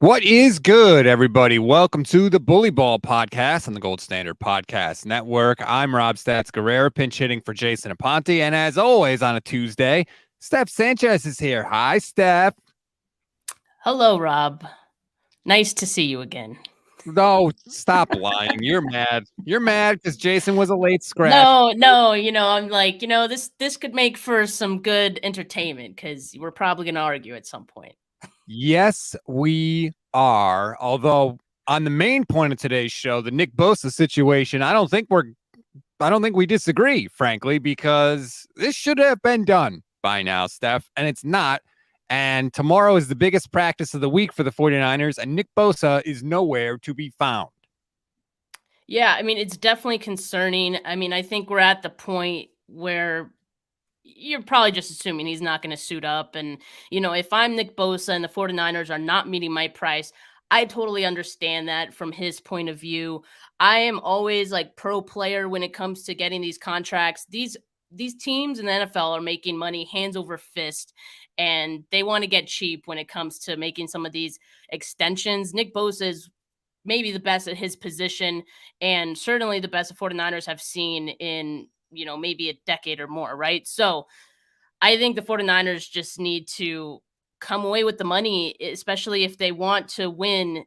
What is good, everybody? Welcome to the Bully Ball Podcast on the Gold Standard Podcast Network. I'm Rob Stats Guerrera, pinch hitting for Jason Aponte. And as always on a Tuesday, Steph Sanchez is here. Hi, Steph. Hello, Rob. Nice to see you again. No, stop lying. You're mad. You're mad because Jason was a late scratch. No, I'm like, this could make for some good entertainment because we're probably going to argue at some point. Yes, we are. Although on the main point of today's show, the Nick Bosa situation, I don't think we disagree, frankly, because this should have been done by now, Steph, and it's not. And tomorrow is the biggest practice of the week for the 49ers, and Nick Bosa is nowhere to be found. Yeah, I mean, it's definitely concerning. I mean, I think we're at the point where you're probably just assuming he's not going to suit up. And, if I'm Nick Bosa and the 49ers are not meeting my price, I totally understand that from his point of view. I am always like pro player when it comes to getting these contracts. These teams in the NFL are making money hands over fist, and they want to get cheap when it comes to making some of these extensions. Nick Bosa is maybe the best at his position, and certainly the best the 49ers have seen in, maybe a decade or more, right? So I think the 49ers just need to come away with the money, especially if they want to win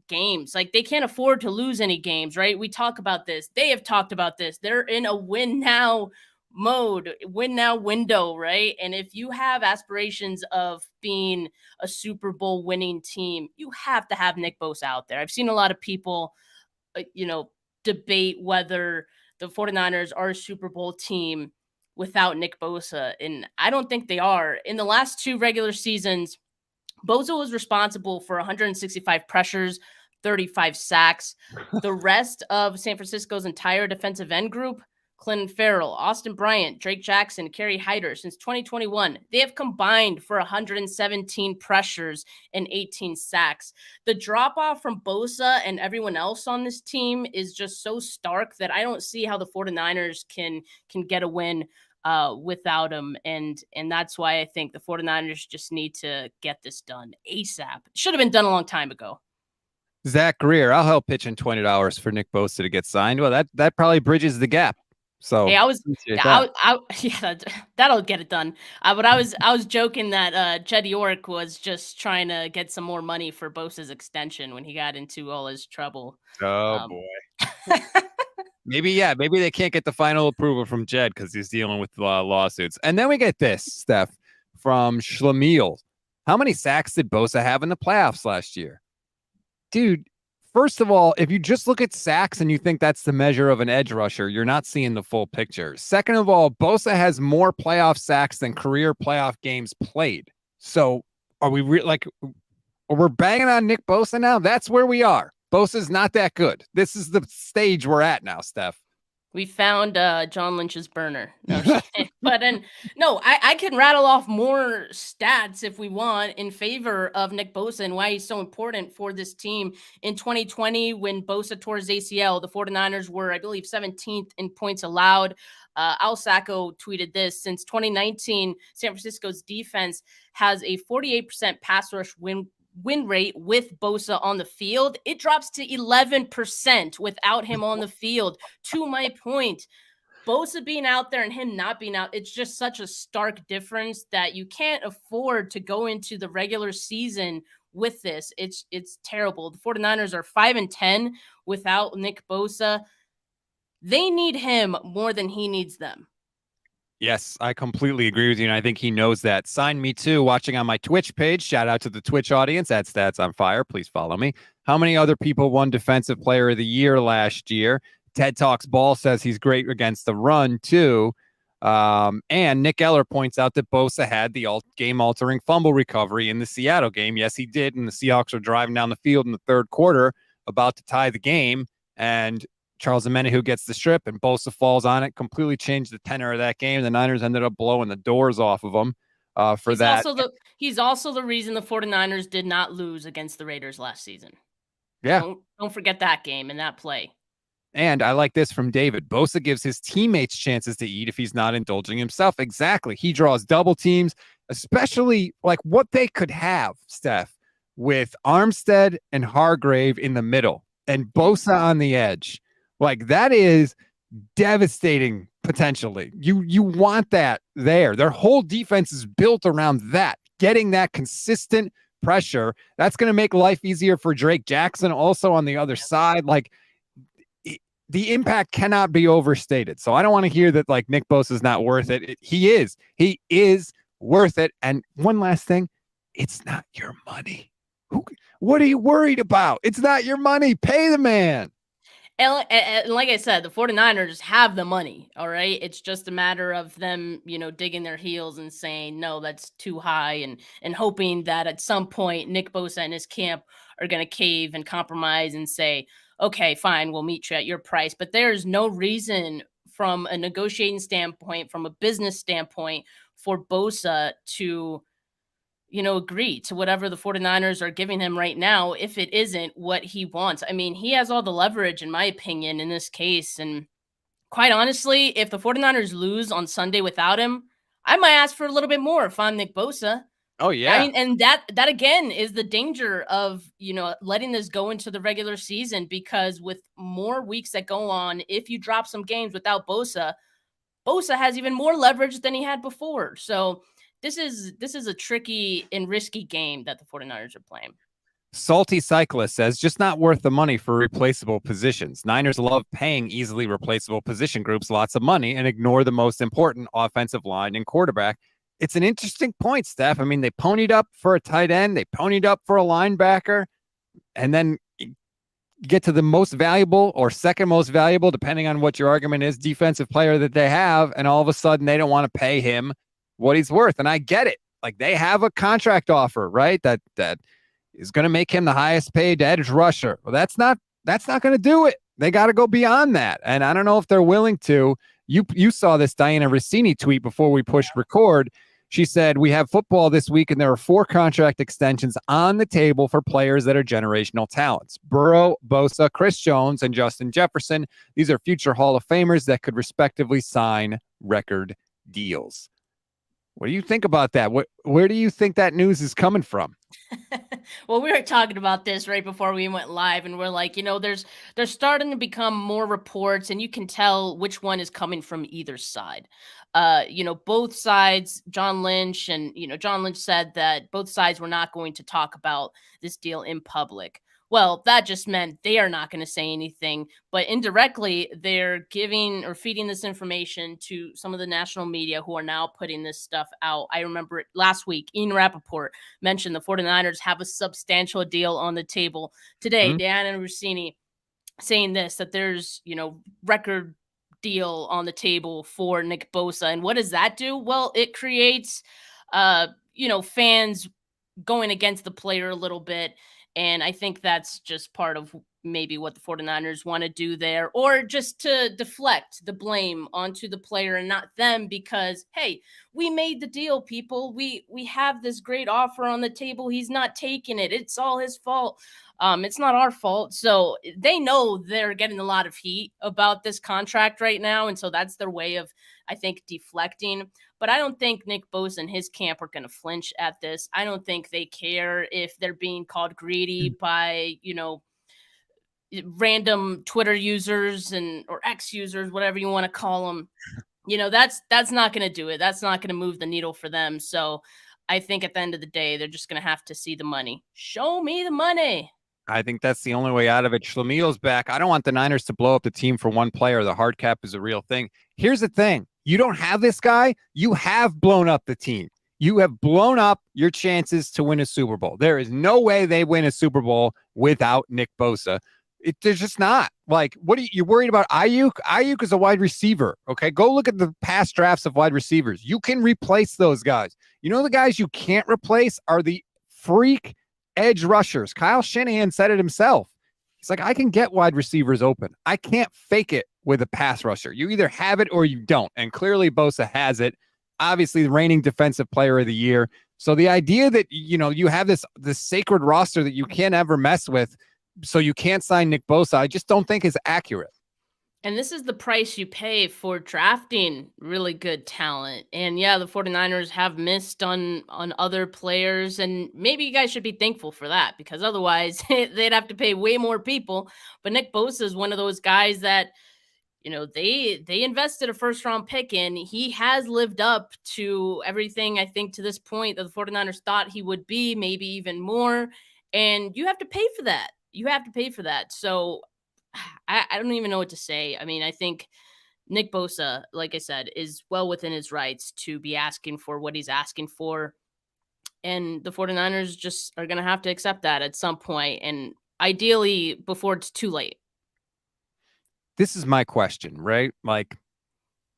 games. Like, they can't afford to lose any games, right? We talk about this. They have talked about this. They're in a win now mode, win now window, right? And if you have aspirations of being a Super Bowl winning team, you have to have Nick Bosa out there. I've seen a lot of people, debate whether the 49ers are a Super Bowl team without Nick Bosa, and I don't think they are. In the last two regular seasons, Bosa was responsible for 165 pressures, 35 sacks. The rest of San Francisco's entire defensive end group, Clinton Farrell, Austin Bryant, Drake Jackson, Kerry Hyder, since 2021, they have combined for 117 pressures and 18 sacks. The drop-off from Bosa and everyone else on this team is just so stark that I don't see how the 49ers can get a win without him. And that's why I think the 49ers just need to get this done ASAP. Should have been done a long time ago. Zach Greer, I'll help pitch in $20 for Nick Bosa to get signed. Well, that probably bridges the gap. So hey, that'll get it done. But I was joking that Jed York was just trying to get some more money for Bosa's extension when he got into all his trouble. Boy. Maybe they can't get the final approval from Jed because he's dealing with lawsuits. And then we get this, Steph, from Schlemiel. How many sacks did Bosa have in the playoffs last year? Dude, first of all, if you just look at sacks and you think that's the measure of an edge rusher, you're not seeing the full picture. Second of all, Bosa has more playoff sacks than career playoff games played. So are we we're banging on Nick Bosa now? That's where we are. Bosa's not that good. This is the stage we're at now, Steph. We found John Lynch's burner. No, but I can rattle off more stats if we want in favor of Nick Bosa and why he's so important for this team. In 2020, when Bosa tore his ACL, the 49ers were, I believe, 17th in points allowed. Al Sacco tweeted this: since 2019, San Francisco's defense has a 48% pass rush win rate with Bosa on the field. It drops to 11% without him on the field. To my point, Bosa being out there and him not being out, it's just such a stark difference that you can't afford to go into the regular season with this. It's terrible. The 49ers are 5-10 without Nick Bosa. They need him more than he needs them. Yes, I completely agree with you, and I think he knows that. Sign me too, watching on my Twitch page. Shout out to the Twitch audience at Stats on Fire. Please follow me. How many other people won Defensive Player of the Year last year? Ted Talks Ball says he's great against the run too. And Nick Eller points out that Bosa had the game-altering fumble recovery in the Seattle game. Yes, he did, and the Seahawks were driving down the field in the third quarter, about to tie the game, and Charles Omenihu gets the strip, and Bosa falls on it, completely changed the tenor of that game. The Niners ended up blowing the doors off of them for that. He's also the reason the 49ers did not lose against the Raiders last season. Yeah. Don't forget that game and that play. And I like this from David. Bosa gives his teammates chances to eat if he's not indulging himself. Exactly. He draws double teams, especially like what they could have, Steph, with Armstead and Hargrave in the middle and Bosa on the edge. Like, that is devastating potentially. You want that there. Their whole defense is built around that, getting that consistent pressure. That's going to make life easier for Drake Jackson also on the other side. Like, the impact cannot be overstated. So I don't want to hear that like Nick Bosa is not worth it. He is worth it. And one last thing, it's not your money. What are you worried about? It's not your money. Pay the man. And like I said, the 49ers have the money, all right? It's just a matter of them, digging their heels and saying, no, that's too high, and hoping that at some point Nick Bosa and his camp are going to cave and compromise and say, okay, fine, we'll meet you at your price. But there's no reason from a negotiating standpoint, from a business standpoint, for Bosa to agree to whatever the 49ers are giving him right now if it isn't what he wants. I mean, he has all the leverage, in my opinion, in this case. And quite honestly, if the 49ers lose on Sunday without him, I might ask for a little bit more if I'm Nick Bosa. Oh, yeah. I mean, and that again is the danger of, letting this go into the regular season, because with more weeks that go on, if you drop some games without Bosa has even more leverage than he had before. So this is a tricky and risky game that the 49ers are playing. Salty Cyclist says, just not worth the money for replaceable positions. Niners love paying easily replaceable position groups lots of money and ignore the most important offensive line and quarterback. It's an interesting point, Steph. I mean, they ponied up for a tight end. They ponied up for a linebacker. And then get to the most valuable or second most valuable, depending on what your argument is, defensive player that they have. And all of a sudden, they don't want to pay him what he's worth. And I get it. Like, they have a contract offer, right? That is going to make him the highest paid edge rusher. Well, that's not going to do it. They got to go beyond that. And I don't know if they're willing to. You saw this Diana Rossini tweet before we pushed record. She said, we have football this week and there are 4 contract extensions on the table for players that are generational talents. Burrow, Bosa, Chris Jones, and Justin Jefferson. These are future Hall of Famers that could respectively sign record deals. What do you think about that? Where do you think that news is coming from? Well, we were talking about this right before we went live, and we're like, there's starting to become more reports, and you can tell which one is coming from either side. Both sides, John Lynch said that both sides were not going to talk about this deal in public. Well, that just meant they are not going to say anything, but indirectly they're giving or feeding this information to some of the national media who are now putting this stuff out. I remember last week, Ian Rappaport mentioned the 49ers have a substantial deal on the table. Today, Diana Rossini saying this, that there's, record deal on the table for Nick Bosa. And what does that do? Well, it creates, fans going against the player a little bit. And I think that's just part of maybe what the 49ers want to do there, or just to deflect the blame onto the player and not them, because, hey, we made the deal, people. We have this great offer on the table. He's not taking it. It's all his fault. It's not our fault. So they know they're getting a lot of heat about this contract right now. And so that's their way of, I think, deflecting. But I don't think Nick Bosa and his camp are going to flinch at this. I don't think they care if they're being called greedy by, random Twitter users or X users, whatever you want to call them. That's not going to do it. That's not going to move the needle for them. So I think at the end of the day, they're just going to have to see the money. Show me the money. I think that's the only way out of it. Schlemiel's back. I don't want the Niners to blow up the team for one player. The hard cap is a real thing. Here's the thing. You don't have this guy. You have blown up the team. You have blown up your chances to win a Super Bowl. There is no way they win a Super Bowl without Nick Bosa. There's just not. Like, what are you worried about? Ayuk? Ayuk is a wide receiver. Okay, go look at the past drafts of wide receivers. You can replace those guys. The guys you can't replace are the freak edge rushers. Kyle Shanahan said it himself. He's like, I can get wide receivers open. I can't fake it with a pass rusher. You either have it or you don't. And clearly Bosa has it. Obviously the reigning defensive player of the year. So the idea that, you have this sacred roster that you can't ever mess with, so you can't sign Nick Bosa, I just don't think is accurate. And this is the price you pay for drafting really good talent. And yeah, the 49ers have missed on other players, and maybe you guys should be thankful for that, because otherwise they'd have to pay way more people. But Nick Bosa is one of those guys that, they invested a first round pick in. He has lived up to everything, I think, to this point that the 49ers thought he would be, maybe even more. And you have to pay for that. You have to pay for that. So I don't even know what to say. I mean, I think Nick Bosa, like I said, is well within his rights to be asking for what he's asking for. And the 49ers just are going to have to accept that at some point, and ideally before it's too late. This is my question, right? Like,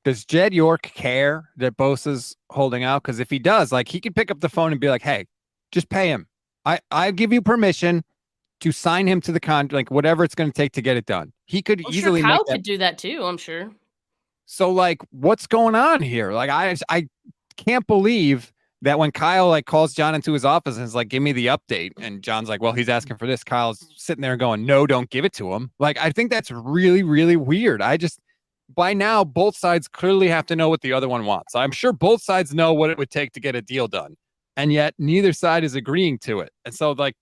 does Jed York care that Bosa's holding out? Because if he does, like, he could pick up the phone and be like, hey, just pay him. I give you permission to sign him to the contract, like whatever it's going to take to get it done. He could easily Kyle make that. could do that too, I'm sure. So, like, what's going on here? Like, I can't believe that when Kyle like calls John into his office and is like, give me the update. And John's like, well, he's asking for this. Kyle's sitting there going, no, don't give it to him. Like, I think that's really, really weird. By now, both sides clearly have to know what the other one wants. I'm sure both sides know what it would take to get a deal done. And yet neither side is agreeing to it. And so, like,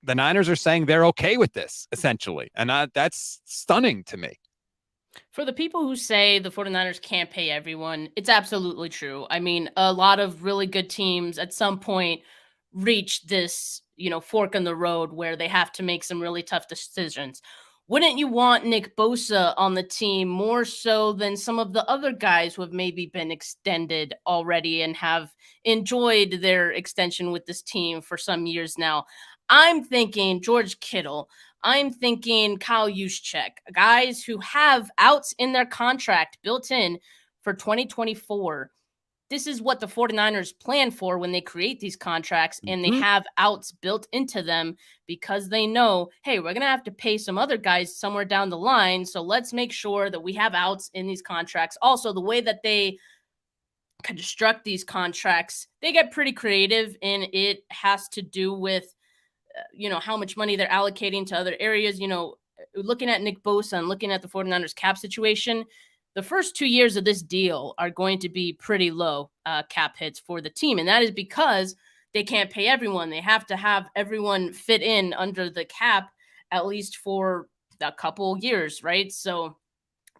the Niners are saying they're okay with this, essentially. And that's stunning to me. For the people who say the 49ers can't pay everyone, it's absolutely true. I mean, a lot of really good teams at some point reach this, fork in the road where they have to make some really tough decisions. Wouldn't you want Nick Bosa on the team more so than some of the other guys who have maybe been extended already and have enjoyed their extension with this team for some years now? I'm thinking George Kittle. I'm thinking Kyle Juszczyk, guys who have outs in their contract built in for 2024. This is what the 49ers plan for when they create these contracts, and they have outs built into them because they know, hey, we're going to have to pay some other guys somewhere down the line. So let's make sure that we have outs in these contracts. Also, the way that they construct these contracts, they get pretty creative, and it has to do with how much money they're allocating to other areas. Looking at Nick Bosa and looking at the 49ers cap situation, the first 2 years of this deal are going to be pretty low cap hits for the team. And that is because they can't pay everyone. They have to have everyone fit in under the cap, at least for a couple years, right? So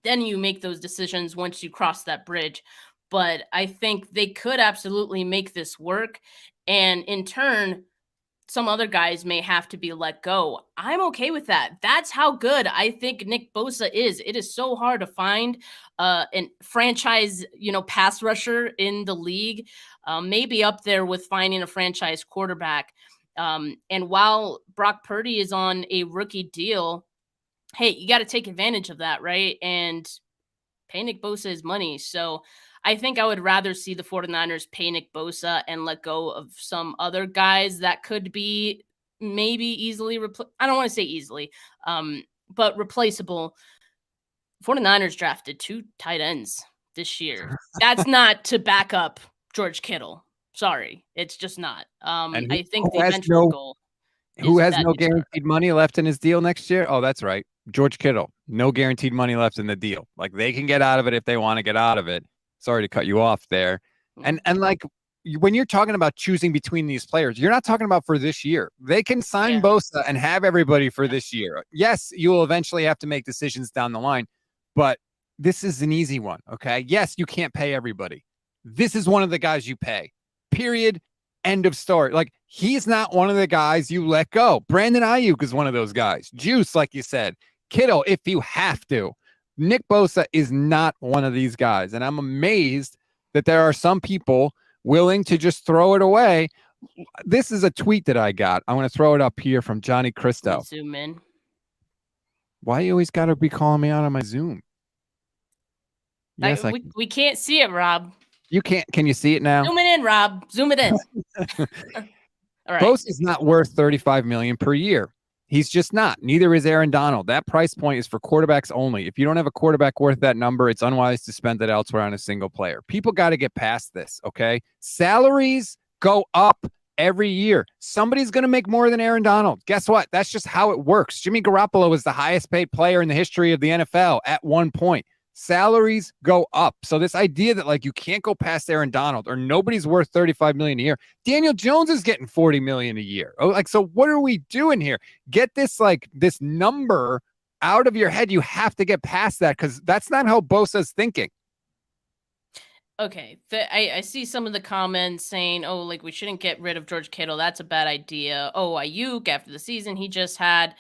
then you make those decisions once you cross that bridge. But I think they could absolutely make this work. And in turn, some other guys may have to be let go. I'm okay with that. That's how good I think Nick Bosa is. It is so hard to find an franchise, pass rusher in the league, maybe up there with finding a franchise quarterback. And while Brock Purdy is on a rookie deal, hey, you got to take advantage of that, right? And pay Nick Bosa his money. So I think I would rather see the 49ers pay Nick Bosa and let go of some other guys that could be maybe easily I don't want to say easily, but replaceable. 49ers drafted 2 tight ends this year. That's not to back up George Kittle. Sorry, it's just not. I think the eventual goal. Who has no guaranteed money left in his deal next year? Oh, that's right. George Kittle. No guaranteed money left in the deal. Like, they can get out of it if they want to get out of it. Sorry to cut you off there. And like, when you're talking about choosing between these players, you're not talking about for this year. They can sign Bosa and have everybody for this year. Yes, you will eventually have to make decisions down the line, but this is an easy one. Okay. Yes, you can't pay everybody. This is one of the guys you pay. Period. End of story. Like, he's not one of the guys you let go. Brandon Ayuk is one of those guys. Juice, like you said. Kittle, if you have to. Nick Bosa is not one of these guys. And I'm amazed that there are some people willing to just throw it away. This is a tweet that I got. I want to throw it up here from Johnny Cristo. Zoom in. Why you always got to be calling me out on my Zoom? Yes, we can't see it, Rob. You can't. Can you see it now? Zoom it in, Rob. Zoom it in. All right. Bosa is not worth $35 million per year. He's just not. Neither is Aaron Donald. That price point is for quarterbacks only. If you don't have a quarterback worth that number, it's unwise to spend it elsewhere on a single player. People got to get past this, okay? Salaries go up every year. Somebody's going to make more than Aaron Donald. Guess what? That's just how it works. Jimmy Garoppolo was the highest paid player in the history of the NFL at one point. Salaries go up. So this idea that like you can't go past Aaron Donald or nobody's worth $35 million a year. Daniel Jones is getting $40 million a year. Oh, like, so what are we doing here? Get this, like this number out of your head. You have to get past that because that's not how Bosa's thinking. Okay, I see some of the comments saying, "Oh, like we shouldn't get rid of George Kittle. That's a bad idea." Oh, Ayuk after the season he just had.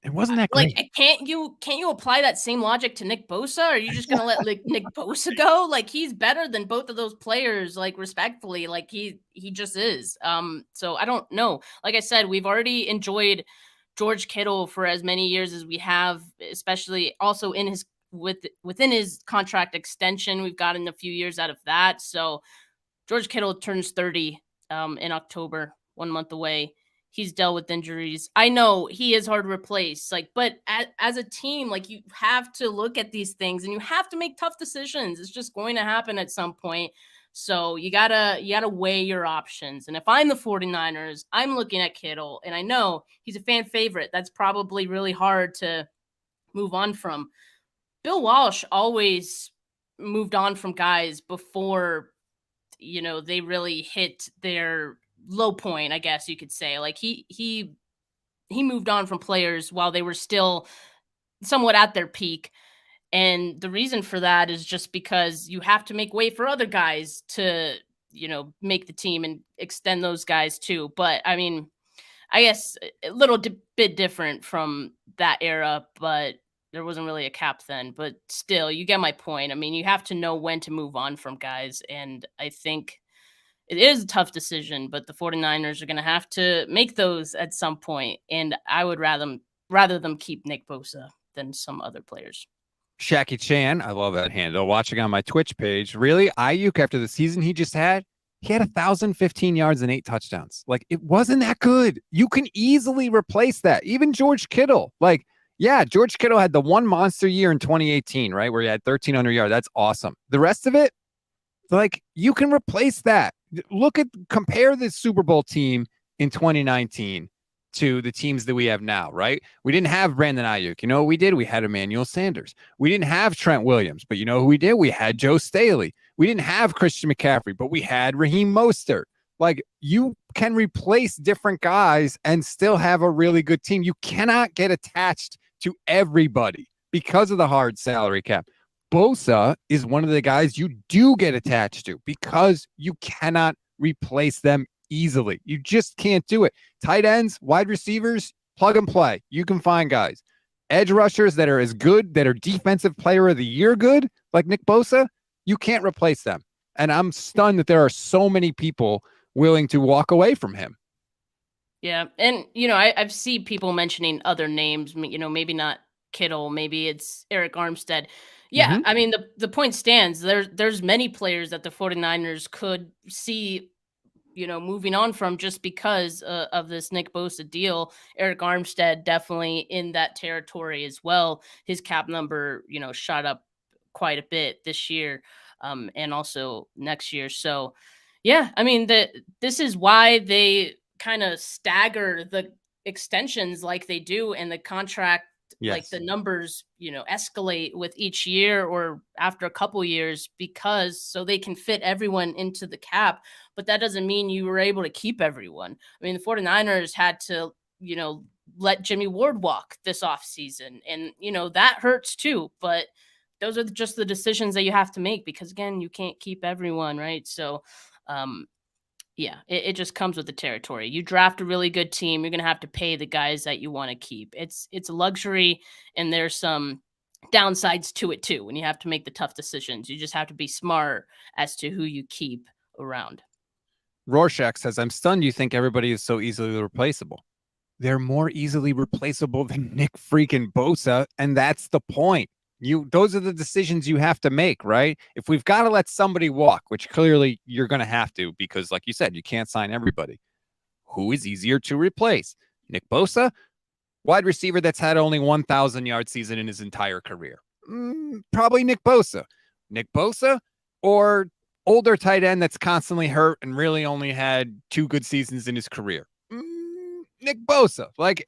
It wasn't that Like, great. can't you apply that same logic to Nick Bosa? Or are you just gonna let like Nick Bosa go? Like he's better than both of those players. Like respectfully, like he just is. So I don't know. Like I said, we've already enjoyed George Kittle for as many years as we have, especially also in his within his contract extension. We've gotten a few years out of that. So George Kittle turns 30 in October, 1 month away. He's dealt with injuries. I know he is hard to replace, like, but as a team, like you have to look at these things and you have to make tough decisions. It's just going to happen at some point. So you gotta weigh your options. And if I'm the 49ers, I'm looking at Kittle and I know he's a fan favorite. That's probably really hard to move on from. Bill Walsh always moved on from guys before they really hit their low point, I guess you could say. Like he moved on from players while they were still somewhat at their peak. And the reason for that is just because you have to make way for other guys to, make the team and extend those guys too. But I mean, I guess a little bit different from that era, but there wasn't really a cap then. But still, you get my point. I mean, you have to know when to move on from guys. And I think it is a tough decision, but the 49ers are going to have to make those at some point. And I would rather them keep Nick Bosa than some other players. Shaq Chan, I love that handle. Watching on my Twitch page, really, Ayuk after the season he just had, he had 1,015 yards and 8 touchdowns. Like it wasn't that good. You can easily replace that. Even George Kittle, like, yeah, George Kittle had the one monster year in 2018, right, where he had 1,300 yards. That's awesome. The rest of it, like, you can replace that. Compare the Super Bowl team in 2019 to the teams that we have now, right? We didn't have Brandon Ayuk. You know what we did? We had Emmanuel Sanders. We didn't have Trent Williams, but you know who we did? We had Joe Staley. We didn't have Christian McCaffrey, but we had Raheem Mostert. Like, you can replace different guys and still have a really good team. You cannot get attached to everybody because of the hard salary cap. Bosa is one of the guys you do get attached to because you cannot replace them easily. You just can't do it. Tight ends, wide receivers, plug and play. You can find guys. Edge rushers that are as good, that are defensive player of the year good, like Nick Bosa, you can't replace them. And I'm stunned that there are so many people willing to walk away from him. Yeah. And, I've seen people mentioning other names, maybe not Kittle, maybe it's Eric Armstead. Yeah. I mean, the point stands. There's many players that the 49ers could see moving on from just because of this Nick Bosa deal. Eric Armstead definitely in that territory as well. His cap number, shot up quite a bit this year and also next year. So, yeah, I mean, this is why they kind of stagger the extensions like they do and the contract. Yes. Like the numbers, escalate with each year or after a couple years because so they can fit everyone into the cap. But that doesn't mean you were able to keep everyone. I mean, the 49ers had to, let Jimmy Ward walk this offseason. And, that hurts too. But those are just the decisions that you have to make because, again, you can't keep everyone, right? So, yeah, it just comes with the territory. You draft a really good team, you're gonna have to pay the guys that you want to keep. It's a luxury, and there's some downsides to it too. When you have to make the tough decisions, you just have to be smart as to who you keep around. Rorschach says, "I'm stunned. You think everybody is so easily replaceable? They're more easily replaceable than Nick freaking Bosa, and that's the point. Those are the decisions you have to make, right? If we've got to let somebody walk, which clearly you're going to have to, because like you said, you can't sign everybody. Who is easier to replace? Nick Bosa, wide receiver that's had only 1,000-yard season in his entire career. Probably Nick Bosa. Nick Bosa or older tight end that's constantly hurt and really only had 2 good seasons in his career. Nick Bosa. Like,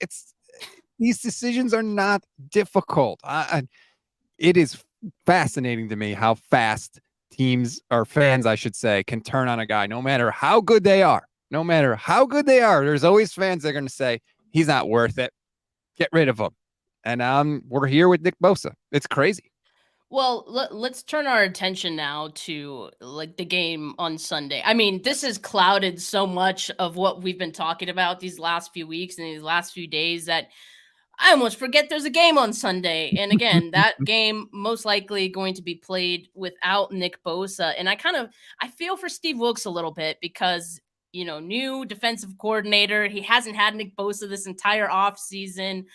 these decisions are not difficult. It is fascinating to me how fast teams or fans, I should say, can turn on a guy, no matter how good they are. No matter how good they are, there's always fans that are going to say, he's not worth it. Get rid of him. And we're here with Nick Bosa. It's crazy. Well, let's turn our attention now to like the game on Sunday. I mean, this has clouded so much of what we've been talking about these last few weeks and these last few days that I almost forget there's a game on Sunday. And again, that game most likely going to be played without Nick Bosa. And I feel for Steve Wilkes a little bit because, new defensive coordinator. He hasn't had Nick Bosa this entire offseason.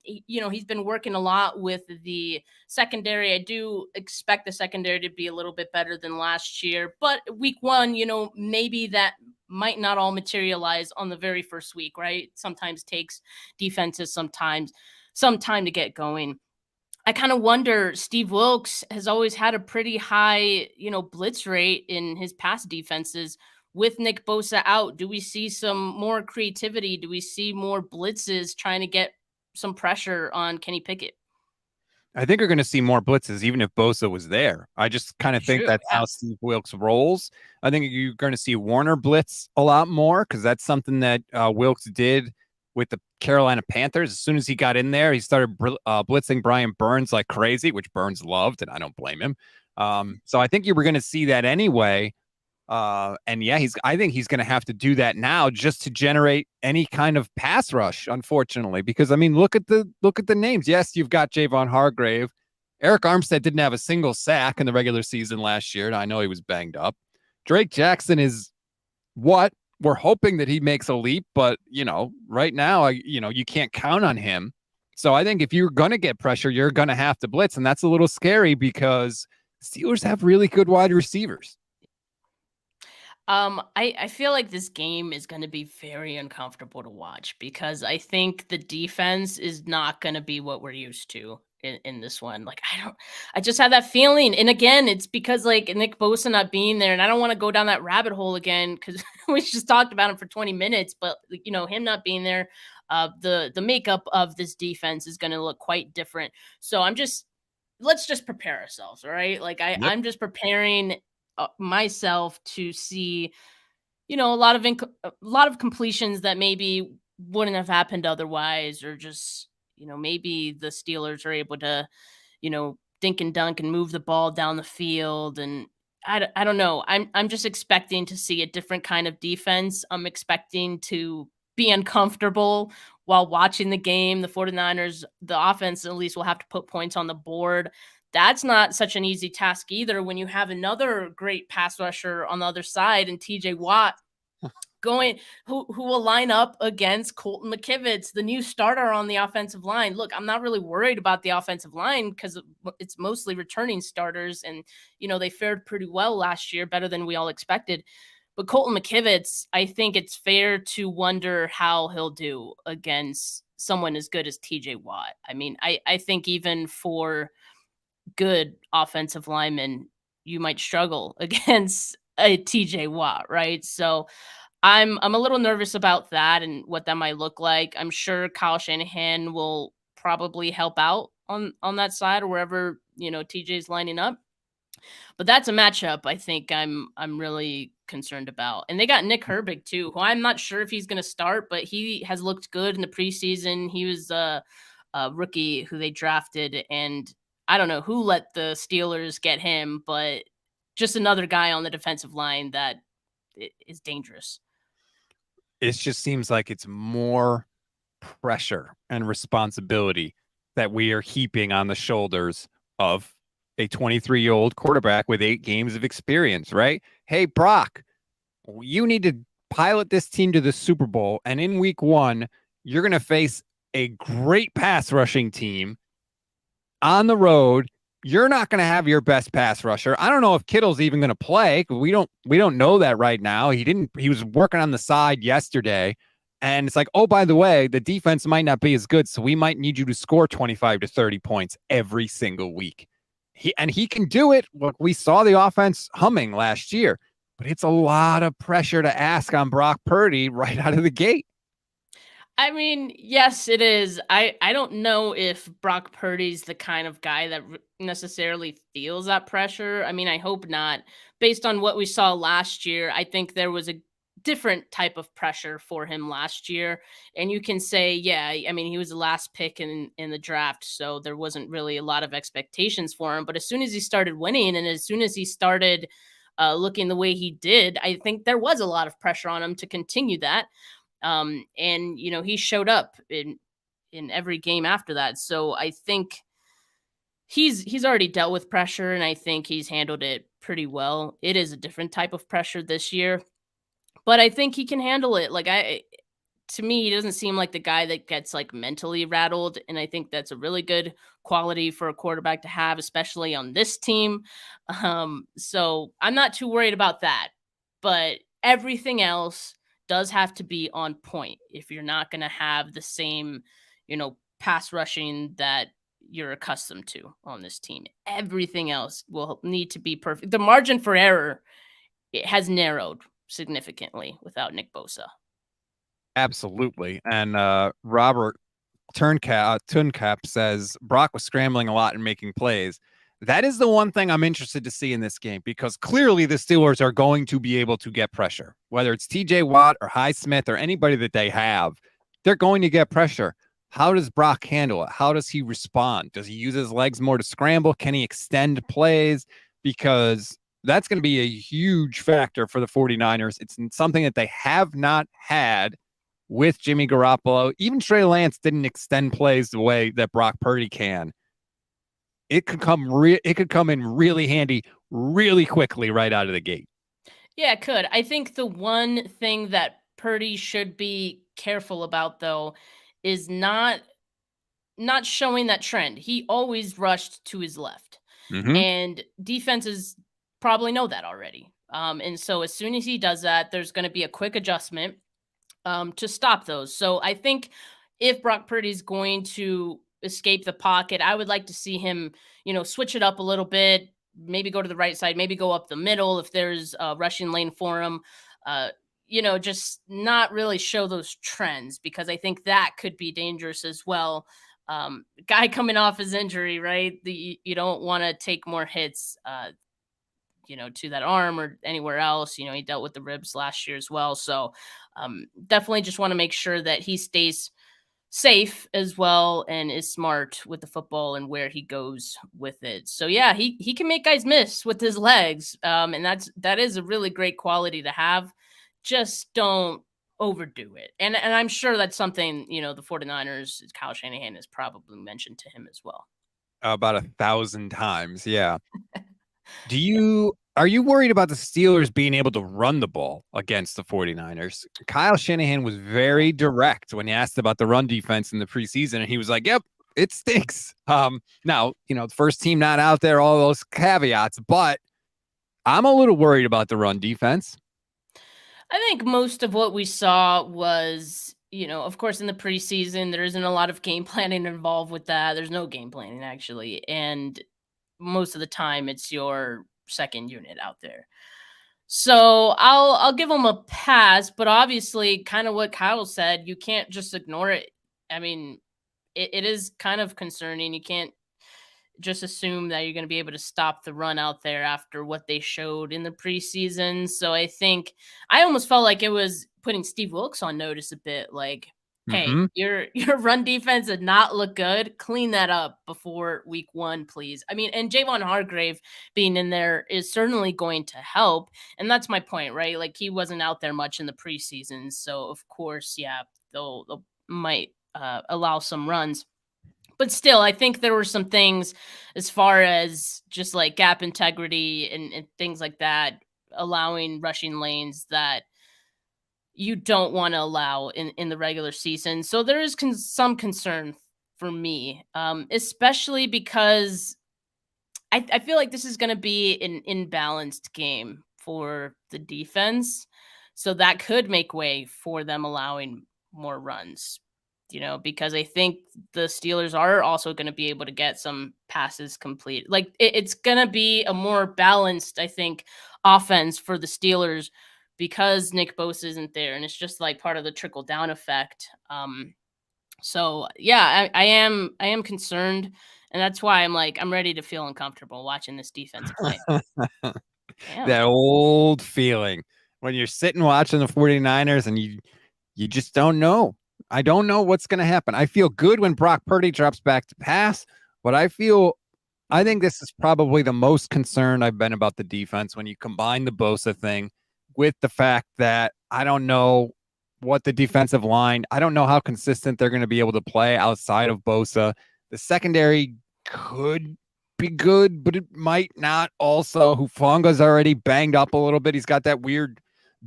He's been working a lot with the secondary. I do expect the secondary to be a little bit better than last year, but week one, maybe that might not all materialize on the very first week, right? Sometimes takes defenses some time to get going. I kind of wonder, Steve Wilkes has always had a pretty high, blitz rate in his past defenses. With Nick Bosa out, do we see some more creativity? Do we see more blitzes trying to get some pressure on Kenny Pickett? I think you're going to see more blitzes, even if Bosa was there. I just kind of think True, that's yeah. how Steve Wilkes rolls. I think you're going to see Warner blitz a lot more because that's something that Wilkes did with the Carolina Panthers. As soon as he got in there, he started blitzing Brian Burns like crazy, which Burns loved, and I don't blame him. So I think you were going to see that anyway. And yeah, I think he's going to have to do that now just to generate any kind of pass rush, unfortunately, because I mean, look at the names. Yes, you've got Javon Hargrave. Eric Armstead didn't have a single sack in the regular season last year. And I know he was banged up. Drake Jackson is what we're hoping that he makes a leap, but right now, you can't count on him. So I think if you're going to get pressure, you're going to have to blitz. And that's a little scary because Steelers have really good wide receivers. I feel like this game is going to be very uncomfortable to watch because I think the defense is not going to be what we're used to in this one. Like, I just have that feeling. And again, it's because like Nick Bosa not being there, and I don't want to go down that rabbit hole again because we just talked about him for 20 minutes, but him not being there, the makeup of this defense is going to look quite different. So let's just prepare ourselves. All right. Like Yep. I'm just preparing myself to see, a lot of completions that maybe wouldn't have happened otherwise, or just, maybe the Steelers are able to, dink and dunk and move the ball down the field. And I don't know. I'm just expecting to see a different kind of defense. I'm expecting to be uncomfortable while watching the game. The 49ers, the offense at least will have to put points on the board. That's not such an easy task either when you have another great pass rusher on the other side and TJ Watt who will line up against Colton McKivitz, the new starter on the offensive line. Look, I'm not really worried about the offensive line because it's mostly returning starters, and they fared pretty well last year, better than we all expected. But Colton McKivitz, I think it's fair to wonder how he'll do against someone as good as TJ Watt. I mean, I think even for good offensive linemen, you might struggle against a TJ Watt, right? So I'm a little nervous about that and what that might look like. I'm sure Kyle Shanahan will probably help out on that side or wherever TJ's lining up. But that's a matchup I think I'm really concerned about. And they got Nick Herbig too, who I'm not sure if he's going to start, but he has looked good in the preseason. He was a rookie who they drafted, and I don't know who let the Steelers get him, but just another guy on the defensive line that is dangerous. It just seems like it's more pressure and responsibility that we are heaping on the shoulders of a 23-year-old quarterback with 8 games of experience, right? Hey, Brock, you need to pilot this team to the Super Bowl. And in week 1, you're going to face a great pass rushing team on the road. You're not going to have your best pass rusher. I don't know if Kittle's even going to play. We don't know that right now. He was working on the side yesterday. And it's like, oh, by the way, the defense might not be as good. So we might need you to score 25 to 30 points every single week. He can do it. Look, we saw the offense humming last year, but it's a lot of pressure to ask on Brock Purdy right out of the gate. I mean, yes, it is. I don't know if Brock Purdy's the kind of guy that necessarily feels that pressure. I mean, I hope not. Based on what we saw last year, I think there was a different type of pressure for him last year. And you can say, yeah, I mean, he was the last pick in the draft, so there wasn't really a lot of expectations for him. But as soon as he started winning, and as soon as he started looking the way he did, I think there was a lot of pressure on him to continue that. And he showed up in every game after that. So I think he's already dealt with pressure, and I think he's handled it pretty well. It is a different type of pressure this year, but I think he can handle it. Like, to me, he doesn't seem like the guy that gets like mentally rattled. And I think that's a really good quality for a quarterback to have, especially on this team. So I'm not too worried about that. But everything else does have to be on point if you're not going to have the same, pass rushing that you're accustomed to on this team. Everything else will need to be perfect. The margin for error, it has narrowed significantly without Nick Bosa. Absolutely. And Robert Tuncap says Brock was scrambling a lot and making plays. That is the one thing I'm interested to see in this game, because clearly the Steelers are going to be able to get pressure, whether it's TJ Watt or Highsmith or anybody that they have. They're going to get pressure. How does Brock handle it? How does he respond? Does he use his legs more to scramble? Can he extend plays? Because that's going to be a huge factor for the 49ers. It's something that they have not had with Jimmy Garoppolo. Even Trey Lance didn't extend plays the way that Brock Purdy can. It could come in really handy really quickly right out of the gate. Yeah, it could. I think the one thing that Purdy should be careful about, though, is not showing that trend. He always rushed to his left, Mm-hmm. and defenses probably know that already. And so as soon as he does that, there's going to be a quick adjustment to stop those. So I think if Brock Purdy's going to escape the pocket, I would like to see him, switch it up a little bit, maybe go to the right side, maybe go up the middle if there's a rushing lane for him. Just not really show those trends, because I think that could be dangerous as well. Guy coming off his injury, right? You don't want to take more hits, to that arm or anywhere else. He dealt with the ribs last year as well. So definitely just want to make sure that he stays safe as well and is smart with the football and where he goes with it. So yeah, he can make guys miss with his legs. And that is a really great quality to have. Just don't overdo it. And I'm sure that's something, the 49ers, Kyle Shanahan has probably mentioned to him as well. About 1,000 times. Yeah. Are you worried about the Steelers being able to run the ball against the 49ers? Kyle Shanahan was very direct when he asked about the run defense in the preseason, and he was like, yep, it stinks. Now, the first team not out there, all those caveats, but I'm a little worried about the run defense. I think most of what we saw was, of course, in the preseason, there isn't a lot of game planning involved with that. There's no game planning, actually. And most of the time, it's your second unit out there. So I'll give them a pass, but obviously, kind of what Kyle said, you can't just ignore it. I mean, it is kind of concerning. You can't just assume that you're going to be able to stop the run out there after what they showed in the preseason. So I think I almost felt like it was putting Steve Wilkes on notice a bit. Like, hey, Mm-hmm. your run defense did not look good. Clean that up before week 1, please. I mean, and Javon Hargrave being in there is certainly going to help. And that's my point, right? Like, he wasn't out there much in the preseason. So of course, yeah, they'll might allow some runs. But still, I think there were some things as far as just like gap integrity and things like that, allowing rushing lanes that you don't want to allow in the regular season. So there is some concern for me, especially because I feel like this is going to be an imbalanced game for the defense. So that could make way for them allowing more runs. because I think the Steelers are also going to be able to get some passes complete. Like it's going to be a more balanced, I think, offense for the Steelers because Nick Bosa isn't there, and it's just like part of the trickle down effect. So yeah, I am concerned, and that's why I'm ready to feel uncomfortable watching this defense play. I am. That old feeling when you're sitting watching the 49ers and you just don't know. I don't know what's going to happen. I feel good when Brock Purdy drops back to pass, but I think this is probably the most concerned I've been about the defense when you combine the Bosa thing with the fact that I don't know what the defensive line, I don't know how consistent they're going to be able to play outside of Bosa. The secondary could be good, but it might not also. Hufanga's already banged up a little bit. He's got that weird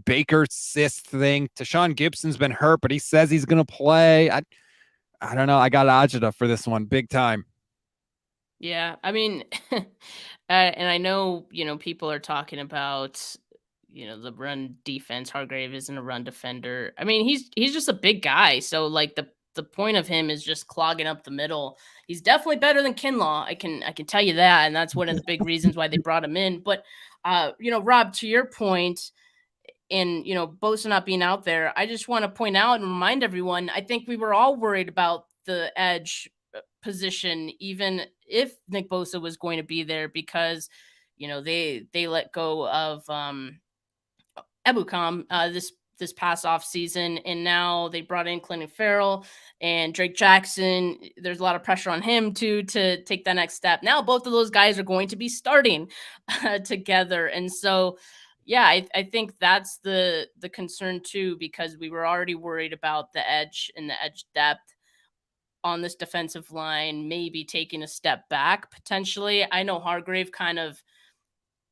Baker cyst thing. Tashawn Gibson's been hurt, but he says he's going to play. I don't know. I got Ajita for this one, big time. Yeah, I mean, and I know people are talking about the run defense. Hargrave isn't a run defender. I mean, he's just a big guy, so like the point of him is just clogging up the middle. He's definitely better than Kinlaw. I can tell you that, and that's one of the big reasons why they brought him in. But Rob, to your point, and Bosa not being out there, I just want to point out and remind everyone. I think we were all worried about the edge position, even if Nick Bosa was going to be there, because they let go of Ebukam this past off season, and now they brought in Clinton Farrell and Drake Jackson. There's a lot of pressure on him too to take that next step. Now both of those guys are going to be starting together, and so yeah, I think that's the concern too, because we were already worried about the edge and the edge depth on this defensive line, maybe taking a step back potentially. I know Hargrave kind of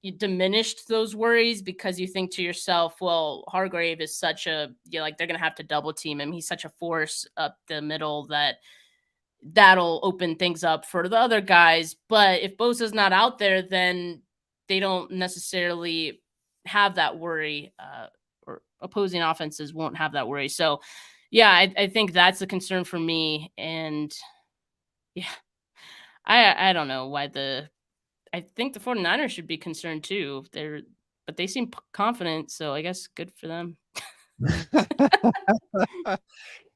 you diminished those worries because you think to yourself, well, Hargrave is such a like they're gonna have to double team him. He's such a force up the middle that'll open things up for the other guys. But if Bosa's not out there, then they don't necessarily have that worry, or opposing offenses won't have that worry. So yeah, I think that's the concern for me. And yeah, I don't know why I think the 49ers should be concerned too. But they seem confident, so I guess good for them.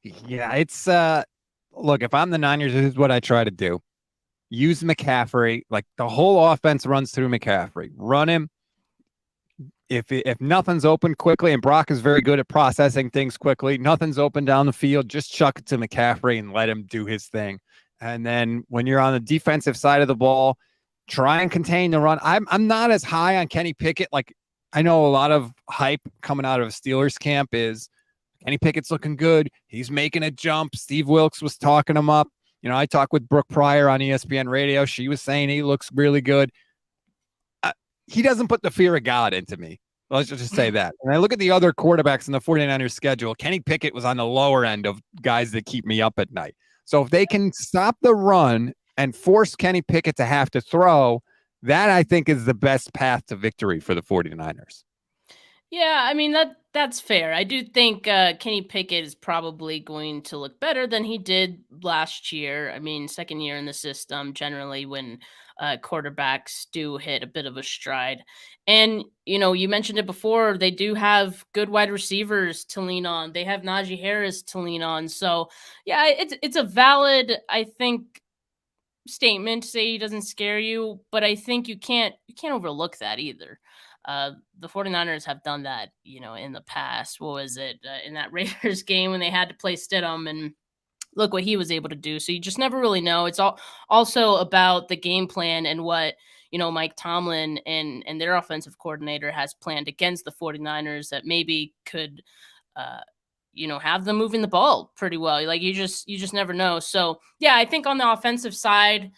Yeah, it's look, if I'm the Niners, this is what I try to do. Use McCaffrey. Like the whole offense runs through McCaffrey. Run him. If nothing's open quickly, and Brock is very good at processing things quickly, nothing's open down the field, just chuck it to McCaffrey and let him do his thing. And then when you're on the defensive side of the ball, try and contain the run. I'm not as high on Kenny Pickett. Like I know a lot of hype coming out of Steelers camp is Kenny Pickett's looking good. He's making a jump. Steve Wilkes was talking him up. I talked with Brooke Pryor on ESPN radio. She was saying he looks really good. He doesn't put the fear of God into me. Let's just say that. And I look at the other quarterbacks in the 49ers schedule. Kenny Pickett was on the lower end of guys that keep me up at night. So if they can stop the run and force Kenny Pickett to have to throw, that I think is the best path to victory for the 49ers. Yeah, I mean that's fair. I do think Kenny Pickett is probably going to look better than he did last year. I mean, second year in the system, generally when quarterbacks do hit a bit of a stride. And you mentioned it before. They do have good wide receivers to lean on. They have Najee Harris to lean on. So yeah, it's a valid, I think, statement to say he doesn't scare you, but I think you can't overlook that either. The 49ers have done that, in the past. What was it? In that Raiders game when they had to play Stidham, and look what he was able to do. So you just never really know. It's also about the game plan and what, Mike Tomlin and their offensive coordinator has planned against the 49ers that maybe could have them moving the ball pretty well. Like you just never know. So yeah, I think on the offensive side,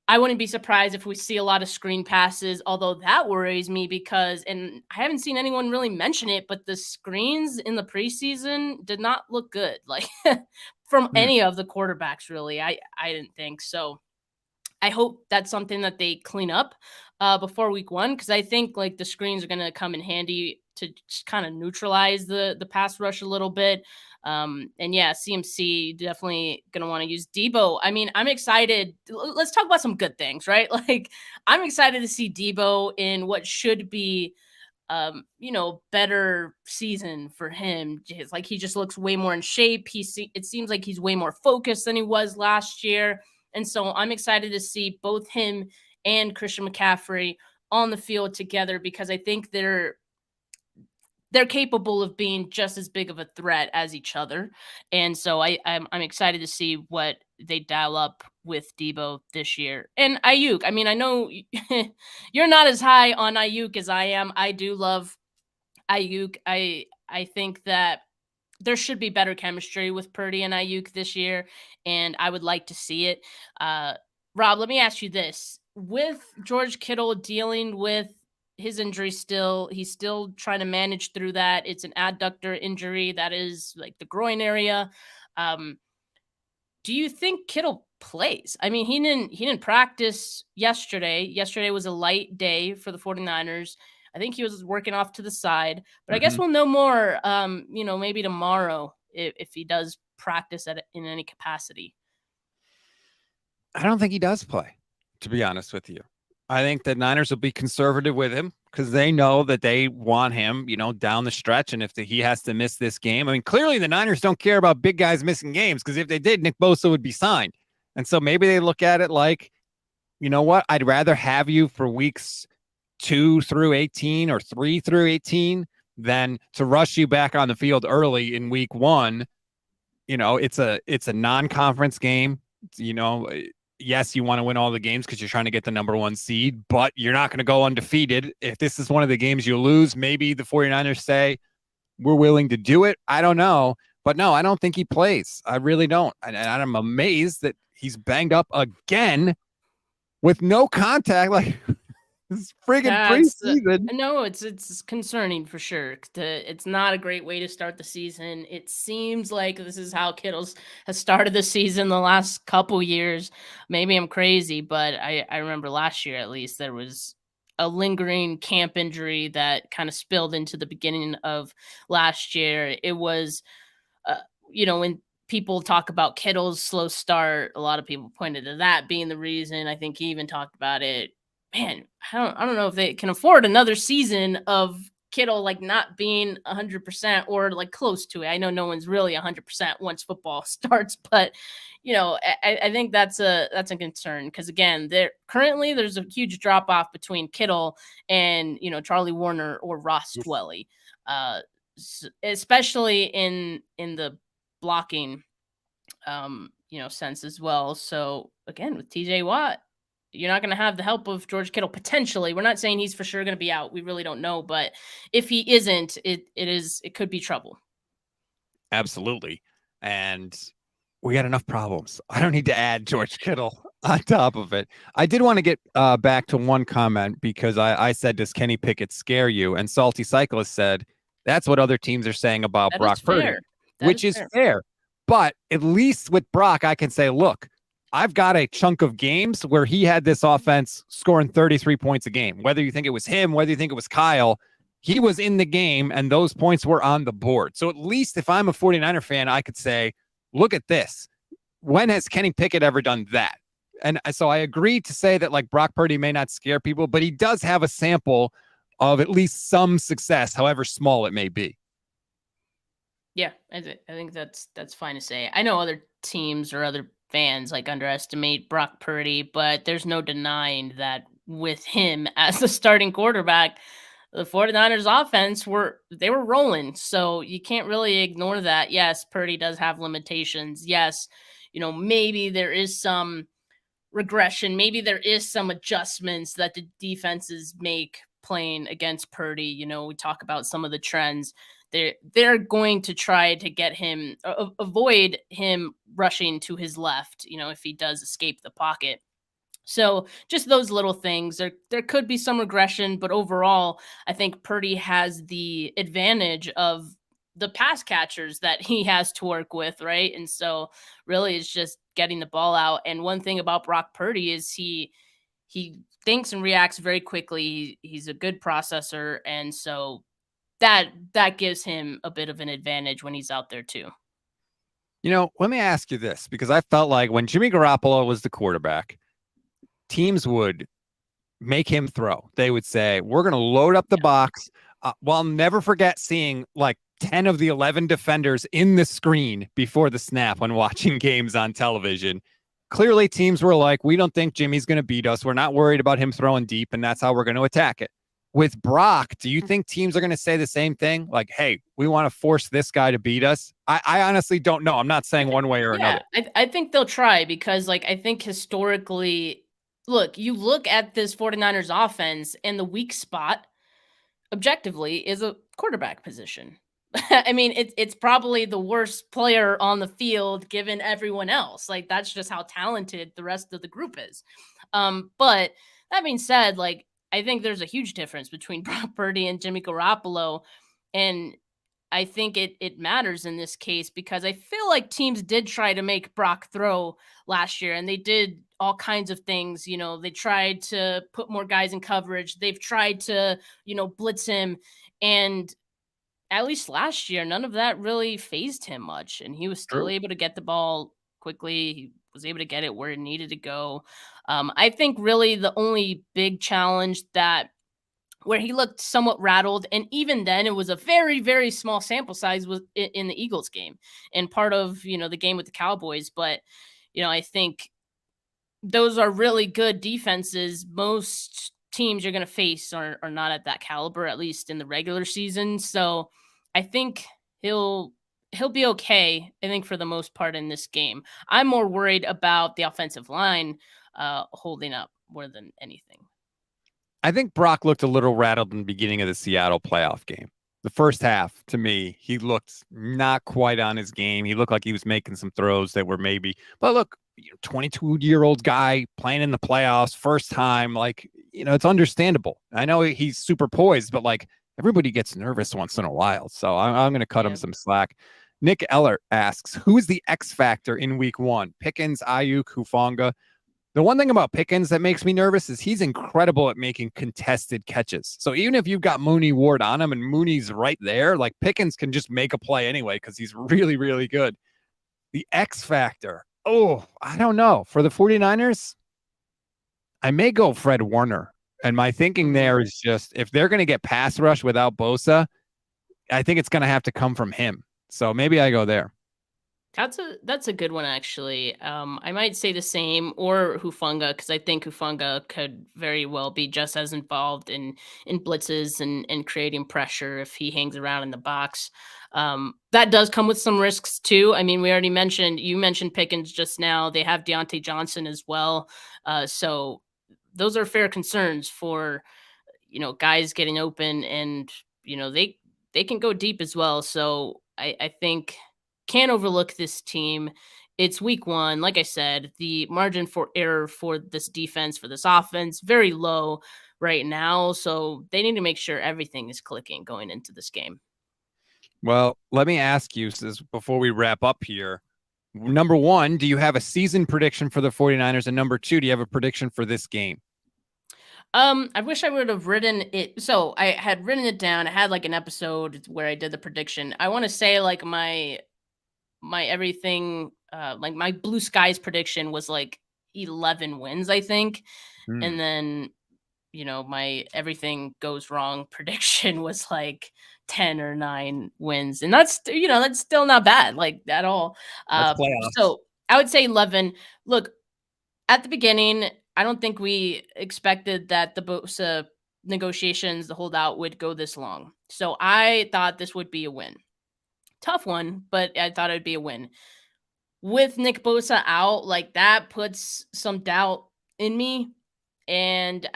I wouldn't be surprised if we see a lot of screen passes, although that worries me because, and I haven't seen anyone really mention it, but the screens in the preseason did not look good, like from any of the quarterbacks, really. I didn't think so. I hope that's something that they clean up before week 1, because I think like the screens are going to come in handy to just kind of neutralize the pass rush a little bit. And yeah, CMC definitely going to want to use Debo. I mean, I'm excited. Let's talk about some good things, right? Like, I'm excited to see Debo in what should be better season for him. Like, he just looks way more in shape. It seems like he's way more focused than he was last year. And so I'm excited to see both him and Christian McCaffrey on the field together, because I think they're capable of being just as big of a threat as each other. And so I'm excited to see what they dial up with Debo this year. And Ayuk, I mean, I know you're not as high on Ayuk as I am. I do love Ayuk. I think that there should be better chemistry with Purdy and Ayuk this year, and I would like to see it. Rob, let me ask you this. With George Kittle dealing with his injury still, he's still trying to manage through that. It's an adductor injury that is like the groin area. Um, do you think Kittle plays? I mean, he didn't practice yesterday. Yesterday was a light day for the 49ers. I think he was working off to the side, but I guess Mhm. we'll know more maybe tomorrow if he does practice in any capacity. I don't think he does play, to be honest with you. I think the Niners will be conservative with him because they know that they want him, down the stretch. And if he has to miss this game, I mean, clearly the Niners don't care about big guys missing games, because if they did, Nick Bosa would be signed. And so maybe they look at it like, you know what? I'd rather have you for weeks 2 through 18 or 3 through 18 than to rush you back on the field early in week 1. It's a non-conference game. You know, yes, you want to win all the games because you're trying to get the number 1 seed, but you're not going to go undefeated. If this is one of the games you lose, maybe the 49ers say, we're willing to do it. I don't know. But no, I don't think he plays. I really don't. And I'm amazed that he's banged up again with no contact. Like, this friggin' Yeah, preseason. no, it's concerning for sure. It's not a great way to start the season. It seems like this is how Kittles has started the season the last couple years. Maybe I'm crazy, but I remember last year at least there was a lingering camp injury that kind of spilled into the beginning of last year. It was uh, when people talk about Kittle's slow start, a lot of people pointed to that being the reason. I think he even talked about it. Man, I don't know if they can afford another season of Kittle like not being 100% or like close to it. I know no one's really 100% once football starts, but I think that's a concern, because again, there's a huge drop off between Kittle and Charlie Warner or Ross Dwelly, especially in the blocking sense as well. So again, with TJ Watt, you're not going to have the help of George Kittle potentially. We're not saying he's for sure going to be out. We really don't know, but if he isn't, it could be trouble. Absolutely. And we got enough problems. I don't need to add George Kittle on top of it. I did want to get back to one comment, because I said, does Kenny Pickett scare you? And Salty Cyclist said, that's what other teams are saying about That is Brock Purdy, fair. That which is is fair. fair. But at least with Brock, I can say, look, I've got a chunk of games where he had this offense scoring 33 points a game. Whether you think it was him, whether you think it was Kyle, he was in the game and those points were on the board. So at least if I'm a 49er fan, I could say, look at this. When has Kenny Pickett ever done that? And so I agree to say that, like, Brock Purdy may not scare people, but he does have a sample of at least some success, however small it may be. Yeah, I think that's fine to say. I know other teams or other fans like underestimate Brock Purdy, but there's no denying that with him as the starting quarterback, the 49ers offense were rolling. So you can't really ignore that. Yes, Purdy does have limitations. Yes, maybe there is some regression. Maybe there is some adjustments that the defenses make playing against Purdy. We talk about some of the trends. They're going to try to get him avoid him rushing to his left, if he does escape the pocket. So just those little things. There could be some regression, but overall, I think Purdy has the advantage of the pass catchers that he has to work with, right? And so really it's just getting the ball out. And one thing about Brock Purdy is he thinks and reacts very quickly. He's a good processor, and so that gives him a bit of an advantage when he's out there too. Let me ask you this, because I felt like when Jimmy Garoppolo was the quarterback, teams would make him throw. They would say, we're going to load up the box. Well, I'll never forget seeing like 10 of the 11 defenders in the screen before the snap when watching games on television. Clearly, teams were like, we don't think Jimmy's going to beat us. We're not worried about him throwing deep, and that's how we're going to attack it. With Brock, do you think teams are going to say the same thing? Like, hey, we want to force this guy to beat us? I honestly don't know. I'm not saying one way or another. I think they'll try because, like, I think historically, you look at this 49ers offense and the weak spot objectively is a quarterback position. I mean, it's probably the worst player on the field given everyone else. Like, that's just how talented the rest of the group is. But that being said, like, I think there's a huge difference between Brock Purdy and Jimmy Garoppolo. And I think it matters in this case because I feel like teams did try to make Brock throw last year and they did all kinds of things. They tried to put more guys in coverage. They've tried to, blitz him. And at least last year, none of that really phased him much. And he was still able to get the ball quickly. He was able to get it where it needed to go. I think really the only big challenge where he looked somewhat rattled, and even then it was a very, very small sample size was in the Eagles game and part of, the game with the Cowboys. But, I think those are really good defenses. Most teams you're going to face are not at that caliber, at least in the regular season. So I think he'll be okay, I think, for the most part in this game. I'm more worried about the offensive line holding up more than anything. I think Brock looked a little rattled in the beginning of the Seattle playoff game. The first half, to me, he looked not quite on his game. He looked like he was making some throws that were maybe, but look, 22-year-old guy playing in the playoffs, first time, like, it's understandable. I know he's super poised, but like everybody gets nervous once in a while. So I'm going to cut him some slack. Nick Eller asks, who is the X factor in week 1? Pickens, Ayuk, Hufanga. The one thing about Pickens that makes me nervous is he's incredible at making contested catches. So even if you've got Mooney Ward on him and Mooney's right there, like Pickens can just make a play anyway because he's really, really good. The X factor. Oh, I don't know. For the 49ers, I may go Fred Warner. And my thinking there is just if they're going to get pass rush without Bosa, I think it's going to have to come from him. So maybe I go there. That's a good one, actually. I might say the same or Hufanga because I think Hufanga could very well be just as involved in blitzes and creating pressure if he hangs around in the box. That does come with some risks too. I mean, you mentioned Pickens just now. They have Deontay Johnson as well. So those are fair concerns for, guys getting open and, they can go deep as well. So I think can't overlook this team. It's week 1. Like I said, the margin for error for this defense, for this offense, very low right now. So they need to make sure everything is clicking going into this game. Well, let me ask you before we wrap up here. Number 1, do you have a season prediction for the 49ers? And number 2, do you have a prediction for this game? I wish I would have written it. So I had written it down. I had like an episode where I did the prediction. I want to say like my everything, like my blue skies prediction was like 11 wins, I think. And then, my everything goes wrong prediction was like 10 or 9 wins. And that's still not bad, like at all. So I would say 11. Look, at the beginning, I don't think we expected that the Bosa negotiations, the holdout would go this long. So I thought this would be a win. Tough one, but I thought it'd be a win. With Nick Bosa out, like that puts some doubt in me. And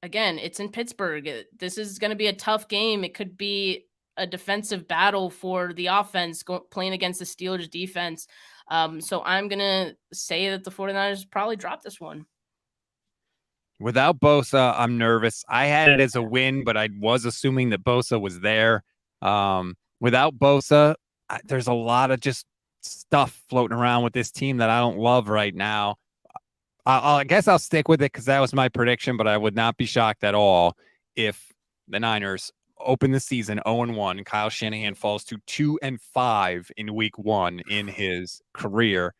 it's in Pittsburgh. This is going to be a tough game. It could be a defensive battle for the offense playing against the Steelers defense. So I'm going to say that the 49ers probably drop this one. Without Bosa, I'm nervous. I had it as a win, but I was assuming that Bosa was there. Without Bosa, there's a lot of just stuff floating around with this team that I don't love right now. I guess I'll stick with it because that was my prediction, but I would not be shocked at all if the Niners open the season 0-1. Kyle Shanahan falls to 2-5 in week 1 in his career.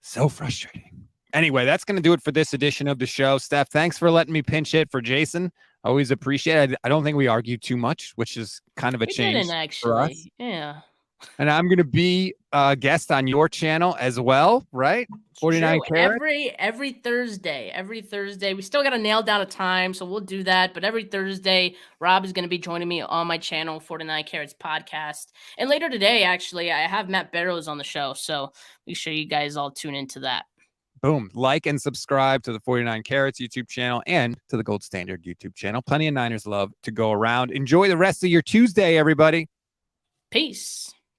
So frustrating. Anyway, that's going to do it for this edition of the show. Steph, thanks for letting me pinch hit for Jason. Always appreciate it. I don't think we argued too much, which is kind of a change didn't for us. actually. Yeah. And I'm going to be a guest on your channel as well, right? 49 Carats. Every Thursday. We still got to nail down a time, so we'll do that. But every Thursday, Rob is going to be joining me on my channel, 49 Carats Podcast. And later today, actually, I have Matt Barrows on the show, so make sure you guys all tune into that. Boom. Like and subscribe to the 49 Carats YouTube channel and to the Gold Standard YouTube channel. Plenty of Niners love to go around. Enjoy the rest of your Tuesday, everybody. Peace.